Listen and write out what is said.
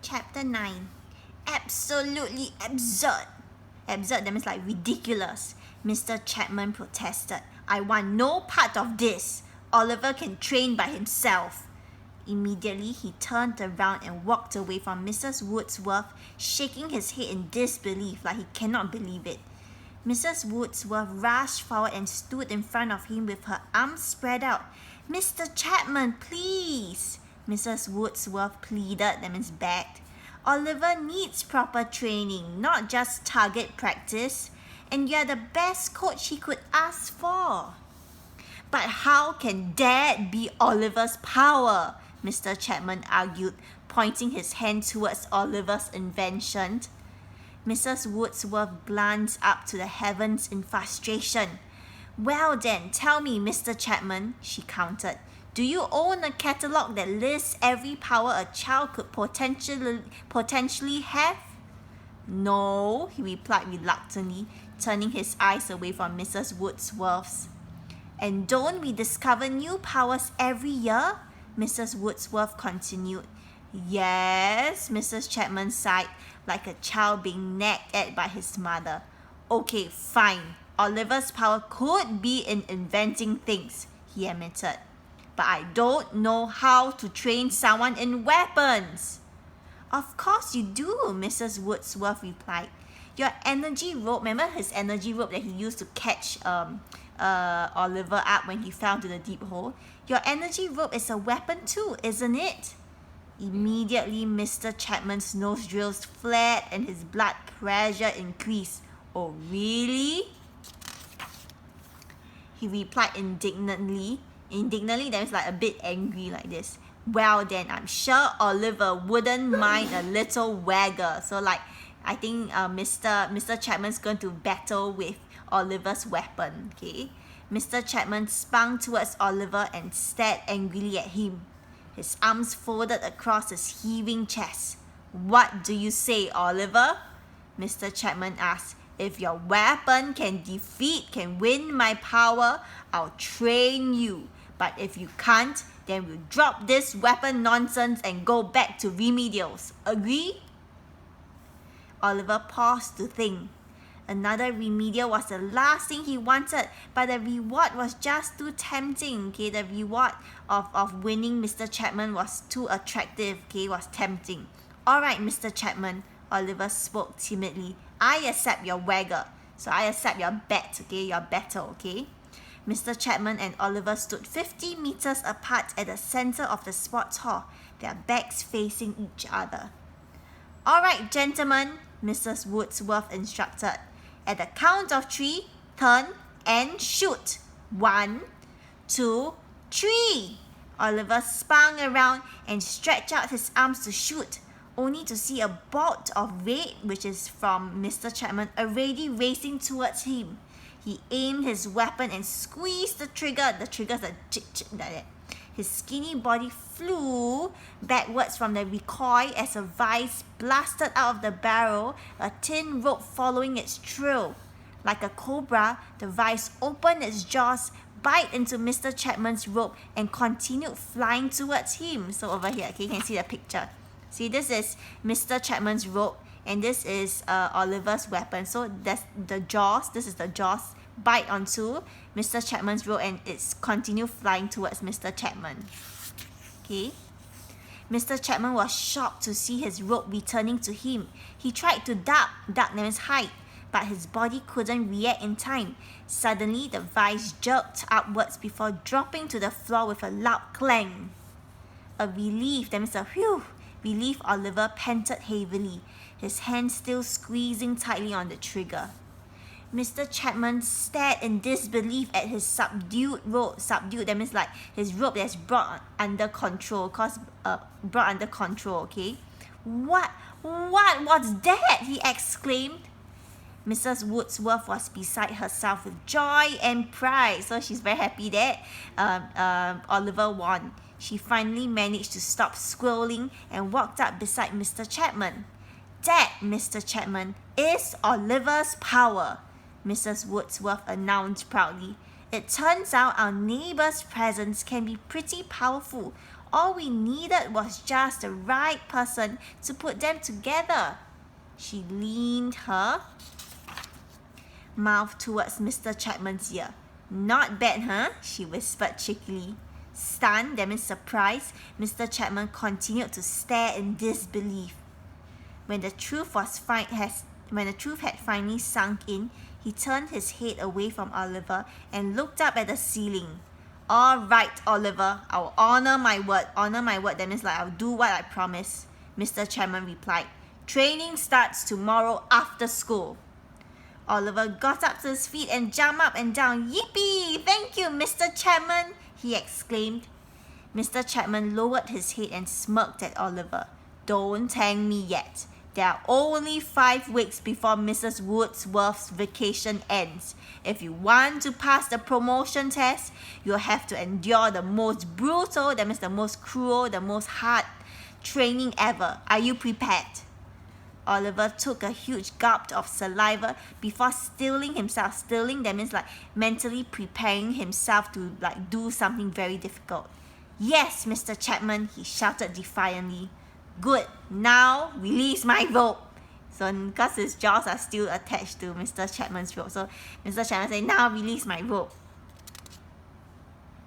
Chapter 9. Absolutely absurd. Absurd, that means like ridiculous. Mr. Chapman protested. I want no part of this. Oliver can train by himself. Immediately, he turned around and walked away from Mrs. Woodsworth, shaking his head in disbelief, like he cannot believe it. Mrs. Woodsworth rushed forward and stood in front of him with her arms spread out. Mr. Chapman, please. Mrs. Woodsworth pleaded, that means begged. Oliver needs proper training, not just target practice. And you're the best coach he could ask for. But how can that be Oliver's power? Mr. Chapman argued, pointing his hand towards Oliver's invention. Mrs. Woodsworth glanced up to the heavens in frustration. Well then, tell me, Mr. Chapman, she countered. Do you own a catalogue that lists every power a child could potentially have? No, he replied reluctantly, turning his eyes away from Mrs. Woodsworth's. And don't we discover new powers every year? Mrs. Woodsworth continued. Yes, Mrs. Chapman sighed, like a child being nagged at by his mother. Okay, fine. Oliver's power could be in inventing things, he admitted. But I don't know how to train someone in weapons. Of course you do, Mrs. Woodsworth replied. Your energy rope, remember his energy rope that he used to catch Oliver up when he fell into the deep hole? Your energy rope is a weapon too, isn't it? Immediately, Mr. Chapman's nostrils flared and his blood pressure increased. Oh, really? He replied indignantly. Indignantly, that was like a bit angry like this. Well then, I'm sure Oliver wouldn't mind a little wagger. So like, I think Mr. Chapman's going to battle with Oliver's weapon, okay? Mr. Chapman spun towards Oliver and stared angrily at him. His arms folded across his heaving chest. What do you say, Oliver? Mr. Chapman asked. If your weapon can win my power, I'll train you. But if you can't, then we'll drop this weapon nonsense and go back to remedials. Agree? Oliver paused to think. Another remedial was the last thing he wanted, but the reward was just too tempting. Okay, the reward of winning Mr. Chapman was too attractive. Okay, was tempting. All right, Mr. Chapman, Oliver spoke timidly. I accept your wagger. So I accept your bet, okay, your battle, okay? Mr. Chapman and Oliver stood 50 meters apart at the center of the sports hall, their backs facing each other. All right, gentlemen, Mrs. Woodsworth instructed. At the count of 3, turn and shoot. 1, 2, 3. Oliver spun around and stretched out his arms to shoot, only to see a bolt of red, which is from Mr. Chapman, already racing towards him. He aimed his weapon and squeezed the trigger. The trigger's a chick like that. His skinny body flew backwards from the recoil as a vice blasted out of the barrel, a tin rope following its trail. Like a cobra, the vice opened its jaws, bite into Mr. Chapman's rope, and continued flying towards him. So over here, okay, you can see the picture. See, this is Mr. Chapman's rope, and this is Oliver's weapon. So that's the jaws. This is the jaws bite onto Mr. Chapman's rope, and it's continue flying towards Mr. Chapman. Okay. Mr. Chapman was shocked to see his rope returning to him. He tried to duck means hide, but his body couldn't react in time. Suddenly, the vice jerked upwards before dropping to the floor with a loud clang. A relief, that means a whew. Relief, Oliver panted heavily, his hand still squeezing tightly on the trigger. Mr. Chapman stared in disbelief at his subdued rope. Subdued, that means like his rope that's brought under control. Brought under control, okay? What was that? He exclaimed. Mrs. Woodsworth was beside herself with joy and pride. So she's very happy that Oliver won. She finally managed to stop squealing and walked up beside Mr. Chapman. That, Mr. Chapman, is Oliver's power, Mrs. Woodsworth announced proudly. It turns out our neighbor's presence can be pretty powerful. All we needed was just the right person to put them together. She leaned her mouth towards Mr. Chapman's ear. Not bad, huh? She whispered cheekily. Stunned, then in surprise, Mr. Chapman continued to stare in disbelief. When the truth had finally sunk in, he turned his head away from Oliver and looked up at the ceiling. All right, Oliver, I'll honor my word. Honor my word, that means like I'll do what I promise, Mr. Chapman replied. Training starts tomorrow after school. Oliver got up to his feet and jumped up and down. Yippee! Thank you, Mr. Chapman, he exclaimed. Mr. Chapman lowered his head and smirked at Oliver. Don't thank me yet. There are only 5 weeks before Mrs. Wordsworth's vacation ends. If you want to pass the promotion test, you'll have to endure the most brutal, that means the most cruel, the most hard training ever. Are you prepared? Oliver took a huge gulp of saliva before stilling himself. Stilling, that means like mentally preparing himself to like do something very difficult. Yes, Mr. Chapman, he shouted defiantly. Good, now release my rope. So because his jaws are still attached to Mr. Chapman's rope, so Mr. Chapman said, now release my rope.